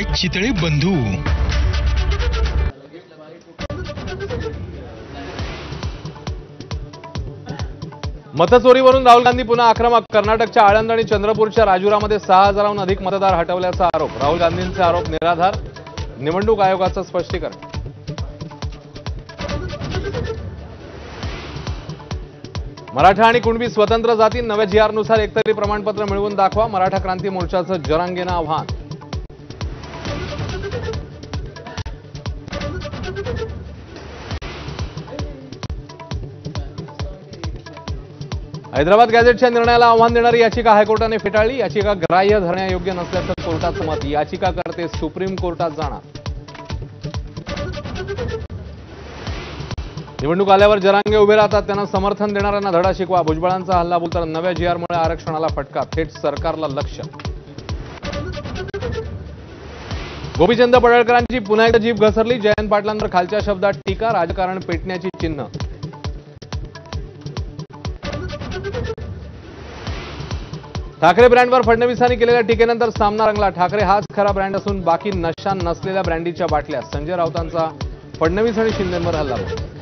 Bye Chitale बंधू। मतचोरीवरून राहुल गांधी पुन्हा आक्रमक। कर्नाटकच्या आळंद आणि चंद्रपूरच्या राजुरामध्ये 6,000हून अधिक मतदार हटवल्याचा आरोप। राहुल गांधींचे आरोप निराधार, निवडणूक आयोगाचं स्पष्टीकरण। मराठा आणि कुणबी स्वतंत्र जाती नव्या जीआरनुसार एकतरी प्रमाणपत्र मिळवून दाखवा, मराठा क्रांती मोर्चाचं जरांगेनं आव्हान। हैदराबाद गॅझेटच्या निर्णयाला आव्हान देणारी याचिका हायकोर्टाने फेटाळली। याचिका ग्राह्य धरण्यायोग्य नसल्याचं कोर्टाचं मत। याचिकाकर्ते सुप्रीम कोर्टात जाणार। निवडणूक आल्यावर जरांगे उभे राहतात, त्यांना समर्थन देणाऱ्यांना धडा शिकवा। भुजबळांचा हल्लाबोल तर नव्या जीआरमुळे आरक्षणाला फटका, थेट सरकारला लक्ष। गोपीचंद पडळकरांची पुन्हा एकदा जीभ घसरली। जयंत पाटलांवर खालच्या शब्दात टीका, राजकारण पेटण्याची चिन्ह। ठाकरे ब्रँडवर फडणवीसांनी केलेल्या टीकेनंतर सामना रंगला। ठाकरे हाच खरा ब्रँड असून बाकी नशा नसलेल्या ब्रँडीच्या बाटल्या। संजय राऊतांचा फडणवीस आणि शिंदेंवर हल्लाबोल।